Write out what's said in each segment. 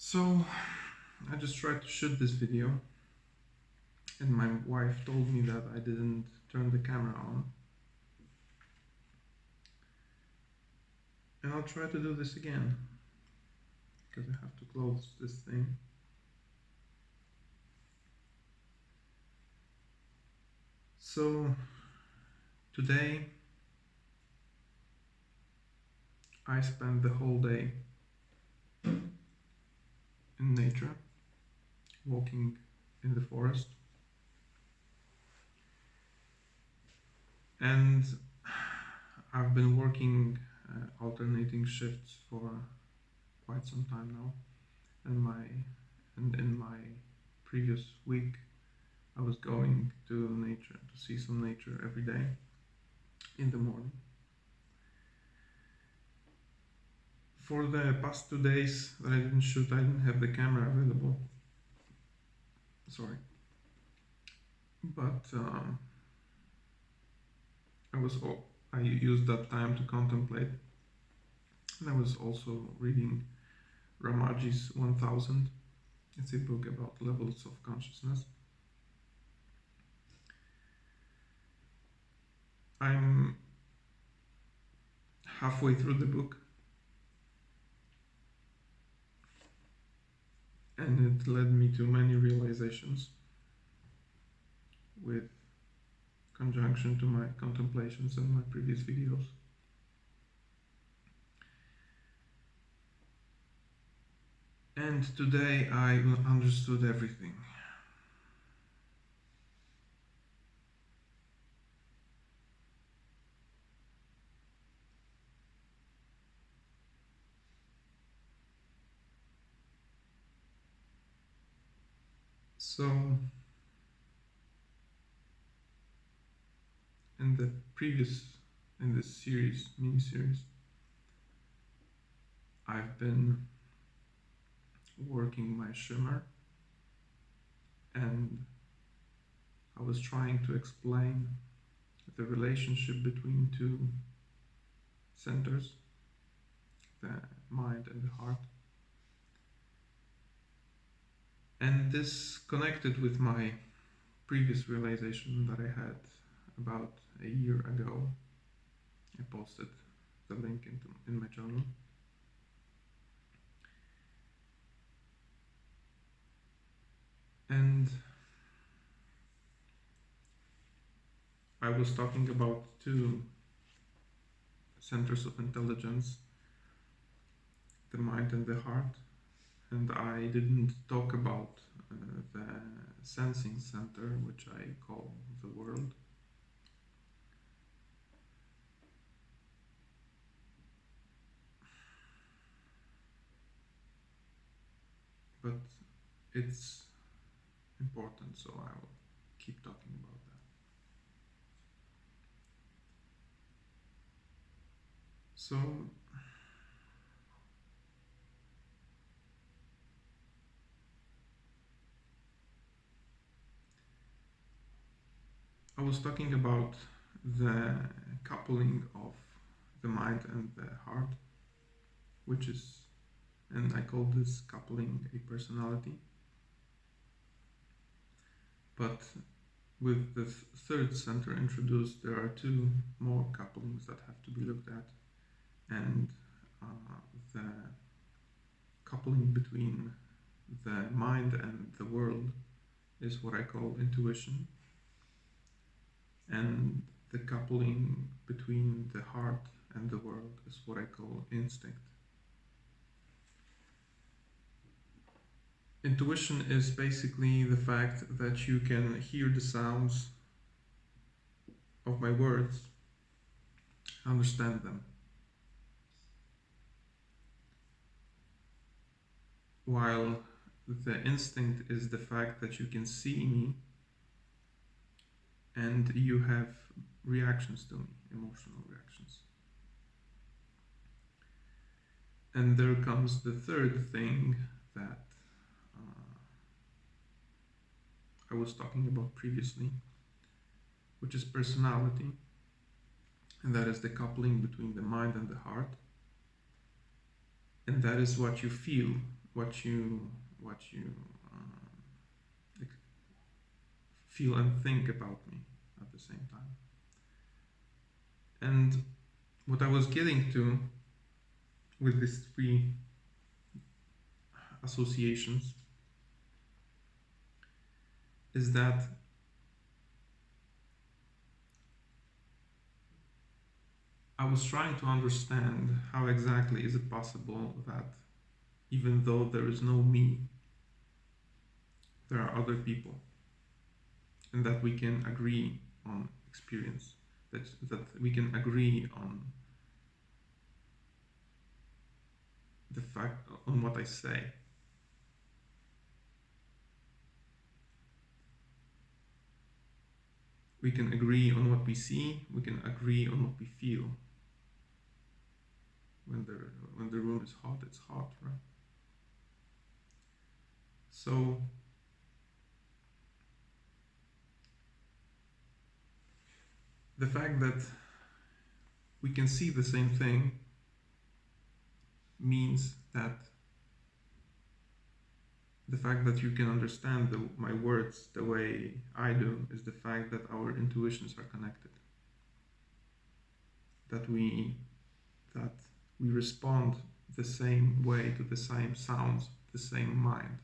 So I just tried to shoot this video, and my wife told me that I didn't turn the camera on. And I'll try to do this again, because I have to close this thing. So today I spent the whole day in nature, walking in the forest. And I've been working alternating shifts for quite some time now. And in my previous week, I was going to nature to see some nature every day in the morning. For the past 2 days that I didn't shoot, I didn't have the camera available. Sorry. But I used that time to contemplate. And I was also reading Ramaji's 1000. It's a book about levels of consciousness. I'm halfway through the book, and it led me to many realizations with conjunction to my contemplations and my previous videos. And today I understood everything. So, in this mini-series, I've been working my shimmer, and I was trying to explain the relationship between two centers, the mind and the heart. And this connected with my previous realization that I had about a year ago. I posted the link in my journal. And I was talking about two centers of intelligence, the mind and the heart, and I didn't talk about the sensing center, which I call the world. But it's important, so I will keep talking about that. So I was talking about the coupling of the mind and the heart, which is, and I call this coupling a personality. But with the third center introduced, there are two more couplings that have to be looked at, and the coupling between the mind and the world is what I call intuition, and the coupling between the heart and the world is what I call instinct. Intuition is basically the fact that you can hear the sounds of my words, understand them. While the instinct is the fact that you can see me and you have reactions to me, emotional reactions. And there comes the third thing that I was talking about previously, which is personality, and that is the coupling between the mind and the heart. And that is what you feel what you like, feel and think about me at the same time. And what I was getting to with these three associations is that I was trying to understand how exactly is it possible that even though there is no me, there are other people, and that we can agree on experience, that we can agree on the fact on what I say. We can agree on what we see, we can agree on what we feel. When the room is hot, it's hot, right? So the fact that we can see the same thing means that the fact that you can understand my words the way I do is the fact that our intuitions are connected. That we respond the same way to the same sounds, the same mind.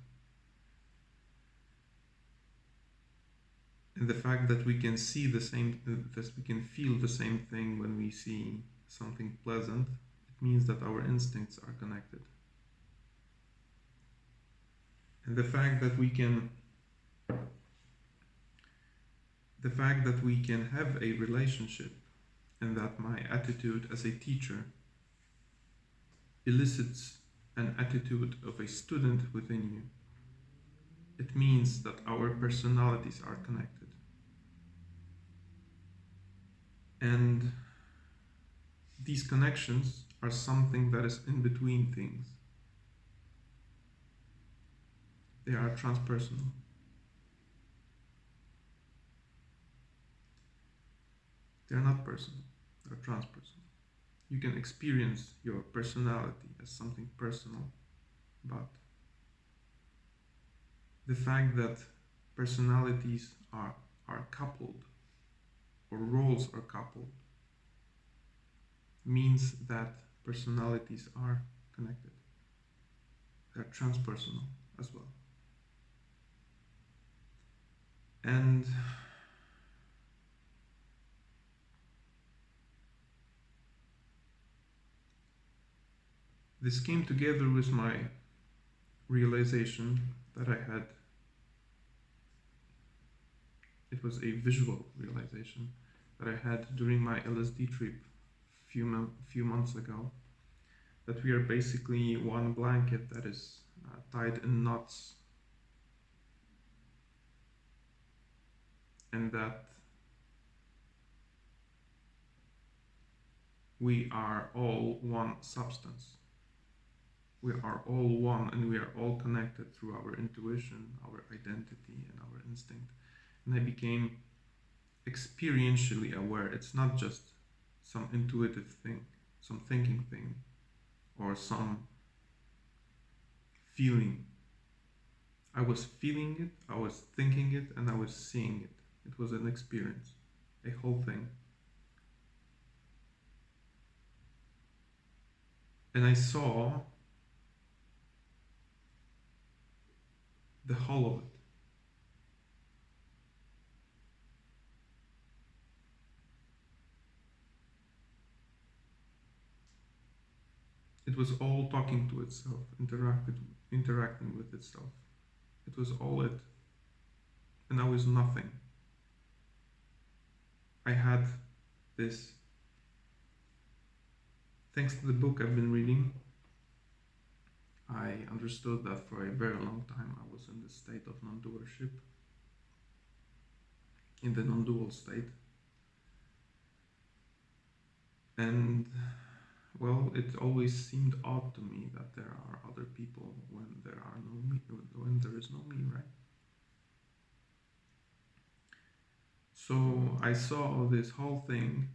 And the fact that we can see the same, that we can feel the same thing when we see something pleasant, it means that our instincts are connected. And the fact that we can have a relationship, and that my attitude as a teacher elicits an attitude of a student within you, it means that our personalities are connected. And these connections are something that is in between things. They are transpersonal. They are not personal, they are transpersonal. You can experience your personality as something personal, but the fact that personalities are coupled, or roles are coupled, means that personalities are connected. They're transpersonal as well. And this came together with my realization that I had. It was a visual realization that I had during my LSD trip few months ago, that we are basically one blanket that is tied in knots, and that we are all one substance. We are all one, and we are all connected through our intuition, our identity, and our instinct. And I became experientially aware. It's not just some intuitive thing, some thinking thing, or some feeling. I was feeling it, I was thinking it, and I was seeing it. It was an experience, a whole thing. And I saw the whole of it. It was all talking to itself, interacting with itself. It was all it. And I was nothing. I had this, thanks to the book I've been reading, I understood that for a very long time I was in the state of non-doership, in the non-dual state. And well, it always seemed odd to me that there are other people when there are no me, when there is no me, right? So I saw this whole thing,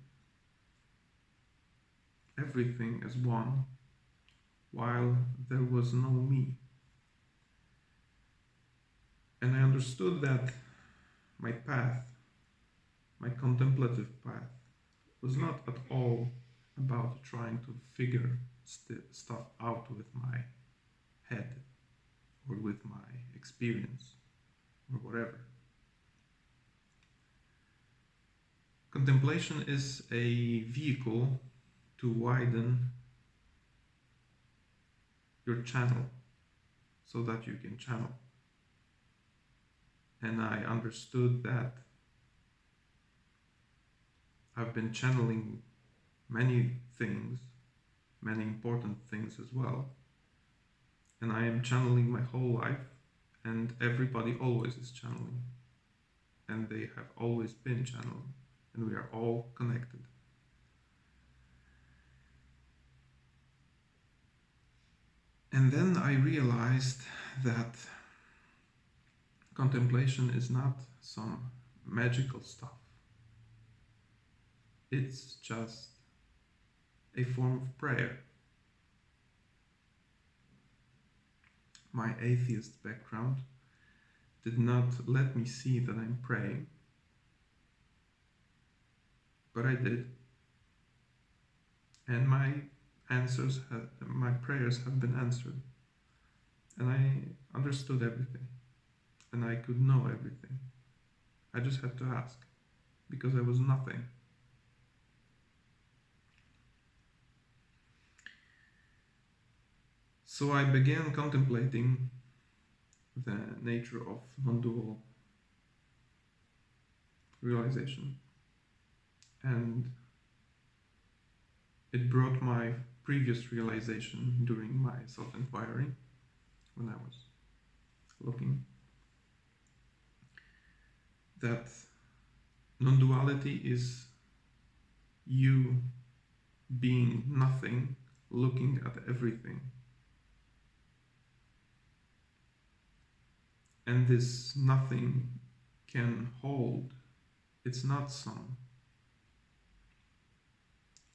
everything as one, while there was no me. And I understood that my path, my contemplative path, was not at all about trying to figure stuff out with my head or with my experience or whatever. Contemplation is a vehicle to widen your channel so that you can channel. And I understood that I've been channeling many things, many important things as well. And I am channeling my whole life, and everybody always is channeling. And they have always been channeling, and we are all connected. And then I realized that contemplation is not some magical stuff. It's just a form of prayer. My atheist background did not let me see that I'm praying, but I did. And my prayers have been answered. And I understood everything. And I could know everything. I just had to ask, because I was nothing. So I began contemplating the nature of non-dual realization. And it brought my previous realization during my self-inquiry when I was looking that non-duality is you being nothing, looking at everything. And this nothing can hold. It's not some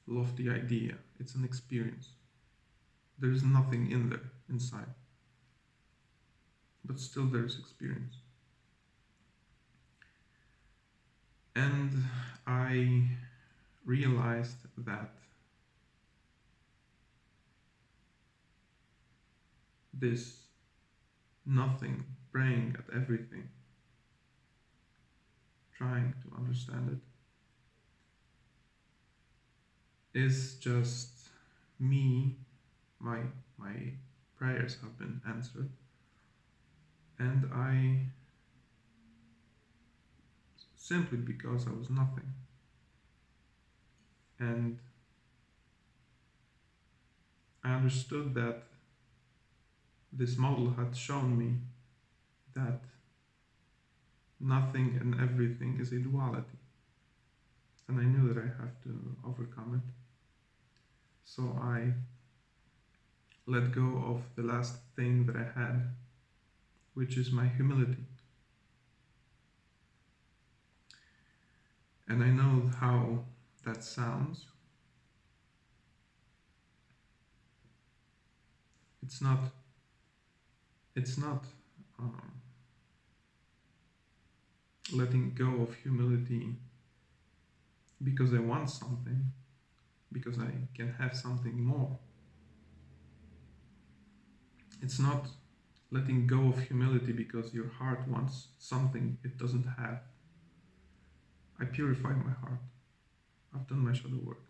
lofty idea, it's an experience. There is nothing in there, inside. But still there is experience. And I realized that this nothing, praying at everything, trying to understand it, is just me. My prayers have been answered, and I, simply because I was nothing. And I understood that this model had shown me that nothing and everything is a duality. And I knew that I have to overcome it. So I let go of the last thing that I had, which is my humility. And I know how that sounds. It's not letting go of humility because I want something, because I can have something more. It's not letting go of humility because your heart wants something it doesn't have. I purified my heart. I've done my shadow work.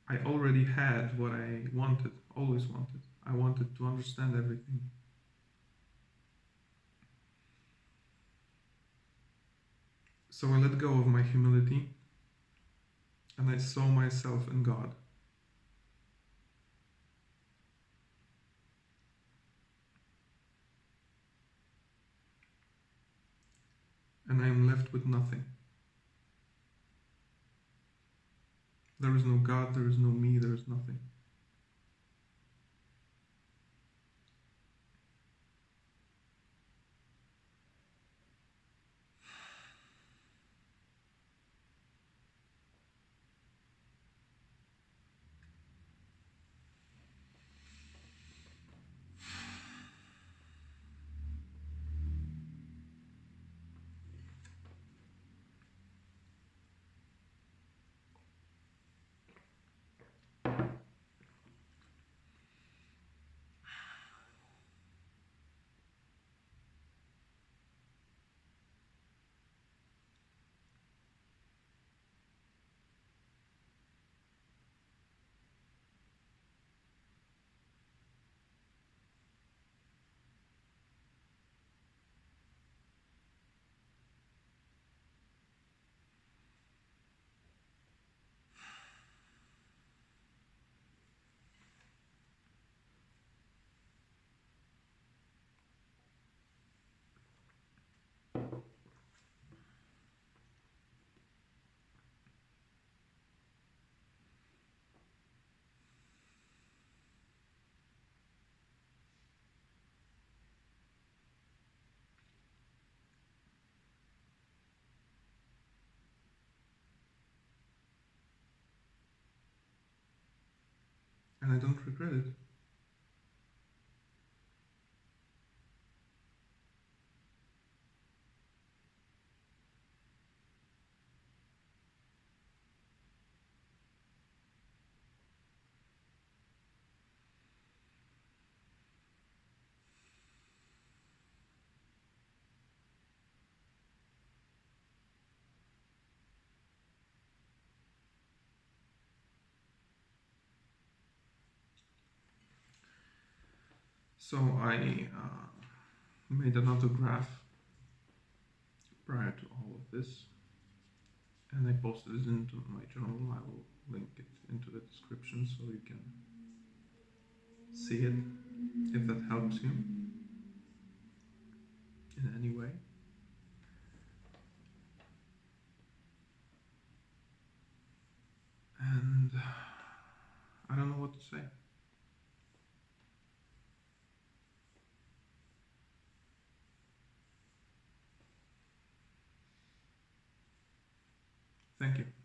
I already had what I wanted, always wanted. I wanted to understand everything. So I let go of my humility and I saw myself in God. And I am left with nothing. There is no God, there is no me, there is nothing. And I don't regret it. So I made another graph prior to all of this, and I posted it into my journal. I will link it into the description so you can see it if that helps you in any way. And I don't know what to say. Thank you.